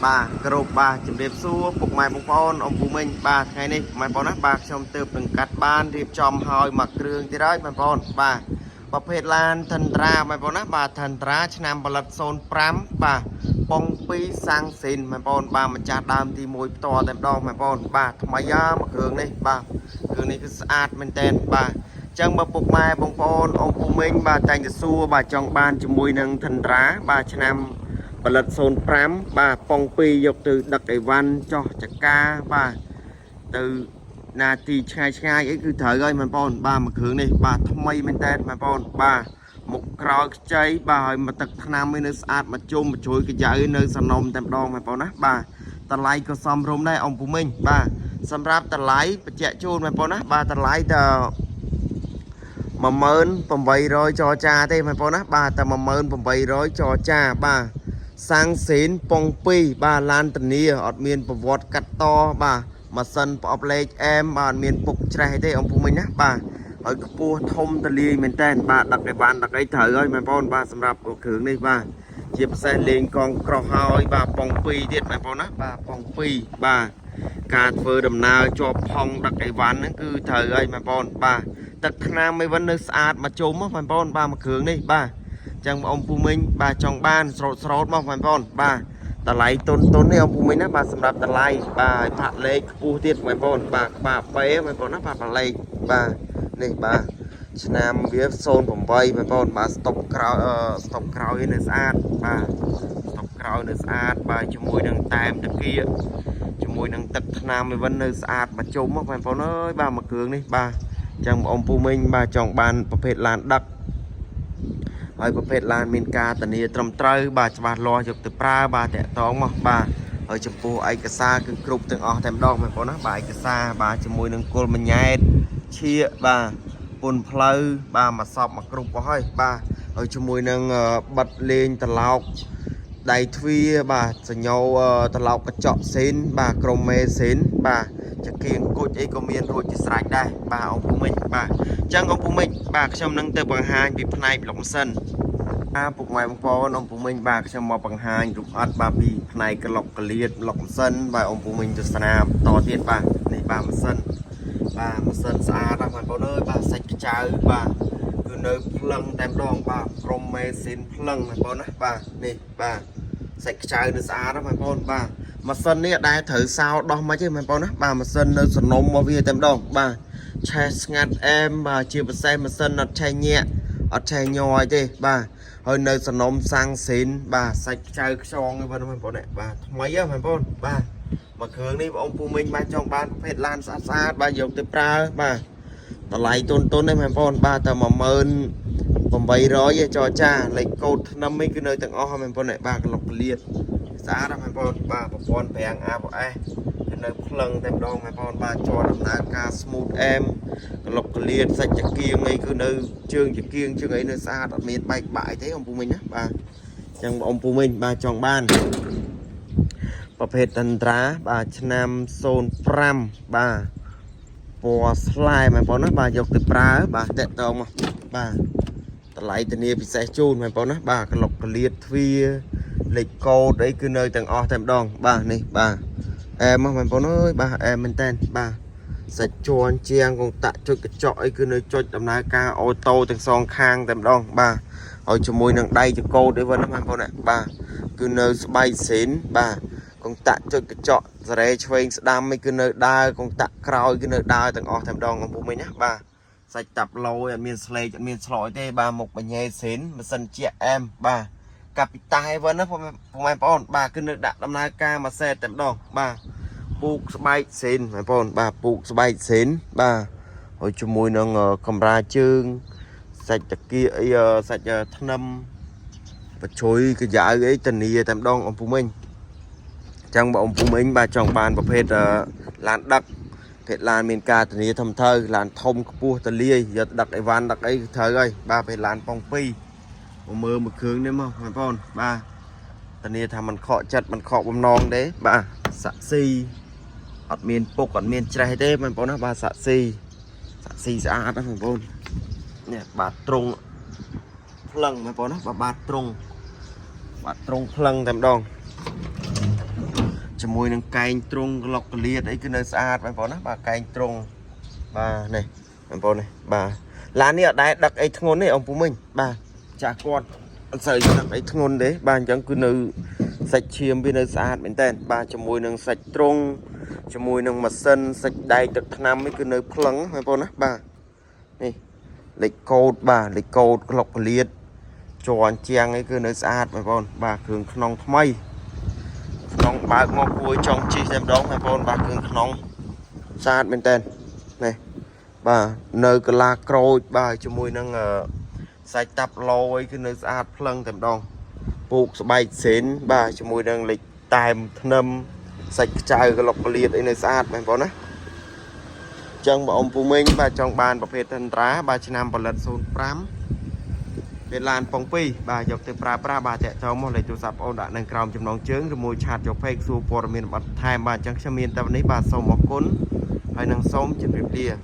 bà group bà chấm điệp xua phục mày bông phôn ông phụ minh bà ngày nay mày phôn á bà trong từ từng cắt ban điệp chòm hồi mặc trường thì đấy mày phôn bàประเภท lan ทันตราmày phôn á bà ทันตรา ឆ្នាំ បលិត 05 bà ប៉ុង 2 សាំងស៊ីន mày phôn bà ម្ចាស់ដើមទី 1 ផ្ទាល់តែម្ដង mày phôn bà ថ្មីមកគ្រឿងនេះបាទគ្រឿងនេះគឺស្អាតមែនតើបាទចឹងបើពុកម៉ែបងប្អូនôngពូមីងបាទតែងតែសួរបាទចង់បានជាមួយនឹងថនត្រាបាទឆ្នាំផលិត05បាទប៉ុង2យកទៅដឹកអីវ៉ាន់ចោះចកាបាទទៅណាទីឆ្ងាយអីគឺត្រូវហើយបងប្អូនបាទមួយគ្រឿងនេះបាទថ្មីមែនតើបងប្អូនបាទមុខក្រោយខ្ចីបាទហើយមកទឹកថ្នាំនៅស្អាតមកជុំមកជួយកញ្ចៅនៅសំណុំតែម្ដងបងប្អូនណាបាទតម្លៃក៏សមរម្យដែរôngពូមីងបាទសម្រាប់តម្លៃបញ្ជាក់ជូនបងប្អូនណាបាទតម្លៃត10800ចរចាទេបងប្អូនណាបាទតែ10800ចរចាបាទសាំងសេនប៉ុង2បាទឡានធានាអត់មានប្រវត្តិកាត់តបាទម៉ាស៊ីនប្រអប់លេខអែមបាទអត់មានពុកច្រេះទេôngពូមីងណាបាទហើយខ្ពស់ធំទលាយមែនតើបាទដឹកឲ្យបានដឹកអីត្រូវហើយបងប្អូនបាទសម្រាប់គ្រឿងនេះបាទជាពិសេសលេងកងក្រោះហើយបាទប៉ុង2ទៀតបងប្អូនណាបាទប៉ុង2បាទការធ្វើដំណើរជាប់ផុងដឹកអីវ៉ាន់ហ្នឹងគឺត្រូវហើយបងប្អូនបាទទឹកថ្នាំអីវ៉ាន់នៅស្អាតមកជុំបងប្អូនបាទមួយគ្រឿងនេះបាទចឹងôngពូមីងបាទចង់បានស្រោតមកបងប្អូនបាទតម្លៃតុននេះôngពូមីងណាបាទសម្រាប់តម្លៃបាទផាក់លេខខ្ពស់ទៀតបងប្អូនបាទក្បាលពេបងប្អូនណាបាទផាក់លេខបាទនេះបាទឆ្នាំវា08បងប្អូនបាទស្តុបក្រោយនៅស្អាតបាទស្តុបក្រោយនៅស្អាតបាទជាមួយនឹងតែមតាគៀជាមួយនឹងទឹកថ្នាំអីវ៉ាន់នៅស្អាតមកជុំបងប្អូនអើយបាទមួយគ្រឿងនេះបាទចឹងôngពូមីងបាទចង់បានប្រភេទឡានដឹកហើយប្រភេទឡានមានការធានាត្រឹមត្រូវបាទច្បាស់លាស់យកទៅប្រើបាទតាក់តងមកបាទហើយចំពោះឯកសារគឺគ្រប់ទាំងអស់តែម្ដងបងប្អូនណាបាទឯកសារបាទជាមួយនឹងគល់មញ៉ែតឈៀកបាទពុនផ្លូវបាទមកសពមកគ្រប់អស់ហើយបាទហើយជាមួយនឹងបិទលេងត្រឡោកដៃទ្វាបាទសញ្ញោត្រឡោកកញ្ចក់សេនបាទក្រុមមេសេនបាទចង្គៀងគុជអីក៏មានរួចជាស្រេចដែរបាទôngពូមីងបាទអញ្ចឹងôngពូមីងបាទខ្ញុំនឹងទៅបង្ហាញពីផ្នែកប្លុកម៉ាស៊ីនពុកម៉ែបងប្អូនôngពូមីងបាទខ្ញុំមកបង្ហាញរូបអត់បាទពីផ្នែកក្លុកកលៀតប្លុកម៉ាស៊ីនបាទôngពូមីងទស្សនាបន្តទៀតបាទនេះបាទម៉ាស៊ីនស្អាតណាស់បងប្អូនអើយបាទសាច់ខ្ចៅបាទគឺនៅភ្លឹងតែម្ដងបាទក្រុមមេស៊ីនភ្លឹងបងប្អូនណាបាទនេះបាទសាច់ខ្ចៅនៅស្អាតណាស់បងប្អូនបាទម៉ាស៊ីននេះដែលត្រូវសោដោះមិនទេបងប្អូនណាបាទម៉ាស៊ីននៅសំណុំរបស់វាតែម្ដងបាទឆេះស្ងាត់អែមបាទជាពិសេសម៉ាស៊ីនអត់ឆេះញាក់អត់ឆេះញ័រទេបាទហើយនៅសំណុំសាំងសេនបាទសាច់ខ្ចៅខ្យងឯបងប្អូនបាទថ្មីហ៎បងប្អូនបាទមកគ្រឿងនេះបងពូមីងបាទចង់បានប្រភេទឡានស្អាតបាទយកទៅប្រើបាទតម្លៃតុននេះបងប្អូនបាទតែ10800ចរចាលេខកូដថ្នាំនេះគឺនៅទាំងអស់បងប្អូនបាទក្លុកកលៀតស្អាតណាស់បងប្អូនបាទប្រព័ន្ធប្រាំង ABS គឺនៅភ្លឹងតែម្ដងបងប្អូនបាទជាប់ដំណើរការ smooth អែមក្លុកកលៀតសាច់ចង្គៀងអីគឺនៅជើងចង្គៀងអីនៅស្អាតអត់មានបែកបាក់ទេôngពូមីងណាបាទអញ្ចឹងôngពូមីងបាទចង់បានប្រភេទតន្ត្រាបាទឆ្នាំ05បាទពណ៌ស្លែបងប្អូនណាបាទយកទៅប្រើបាទតាក់តងមកបាទតម្លៃធានាពិសេសជូនបងប្អូនណាបាទក្លុកកលៀតទ្វាលេខកូដអីគឺនៅទាំងអស់តែម្ដងបាទនេះបាទអែមបងប្អូនអើយបាទអែមមែនតើបាទសាច់ជាន់ជាងកងតាក់ចុចកញ្ចក់អីគឺនៅចុចដំណើរការអូតូទាំងសងខាងតែម្ដងបាទហើយជាមួយនឹងដៃចកោតអីវិញបងប្អូនបាទគឺនៅស្បែកសេនបាទកងតាក់ចុចកញ្ចក់សារ៉េឆ្វេងស្ដាំអីគឺនៅដើរកងតាក់ក្រោយគឺនៅដើរទាំងអស់តែម្ដងបងប្អូនណាបាទសាច់តាប់ឡូអត់មានស្លេកអត់មានឆ្លោយទេបាទមុខបញ្ញាសេនម៉ាស៊ីនជាអែមបាទកាពីតាឯវិញណាបងប្អូនបាទគឺនៅដាក់ដំណើរការមួយសេតតែម្ដងបាទពូកស្បែកសេនបងប្អូនបាទពូកស្បែកសេនបាទហើយជាមួយនឹងកម្រាលជើងសាច់តាគៀអីសាច់ថ្នាំបជ្រុយកញ្ចៅអីធានាតែម្ដងôngពូមីងចឹងបងពូមីងបាទចង់បានប្រភេទឡានដឹកភេទឡានមានការធានាធំធៅឡានធំខ្ពស់ទលាយយកដឹកអីវ៉ាន់ដឹកអីត្រូវហើយបាទភេទឡានប៉ុង2មកមើលមួយគ្រឿងនេះមកបងប្អូនបាទធានាថាมันខកចិត្តมันខកបំណងទេបាទសាក់ស៊ីអត់មានពុកអត់មានច្រេះទេបងប្អូនណាបាទសាក់ស៊ីស្អាតណាបងប្អូននេះបាទត្រង់ភ្លឹងបងប្អូនណាបាទត្រង់ភ្លឹងតែម្ដង cho mùi nâng canh trung lọc liệt ấy cứ nơi xa bạn bảo nó bà canh trung bà này bạn bảo này bà lá này ở đây đặt ấy thôn này ông phụ mình bà cha con sợi đặt ấy thôn đấy bà chẳng cứ nơi sạch chiêm bên nơi xa bên tên bà cho mùi nâng sạch trung cho mùi nâng mặt sân sạch đầy được năm ấy cứ nơi plắng bạn bảo nó bà này lịch cột bà lịch cột lọc liệt cho anh chàng ấy cứ nơi xa bạn bảo bà cường nong mây nong bà ngọc cuối trong chi xem đó bạn bảo bà cường nong xa bên tên này bà nơi cái la crôi bà cho mùi nâng sạch tập lôi cái nơi xa plăng tầm đong buộc bay xến bà cho mùi nâng lịch tài nâm sạch chai cái lọc liệt ấy nơi xa bạn bảo nó chân bà ông phụ minh bà trong bàn bà phê thân trá bà chỉ nằm bà lần xôn pram bên làn phong phi bà dọc từ pra bà chạy cho một lấy tụ sạp ôn đã nâng còng trong nón trứng rồi mùi chạt dọc phê xua bò miền bật thai bà chẳng cho miền tầm này bà sâu một cún hay nâng sống trên việc đìa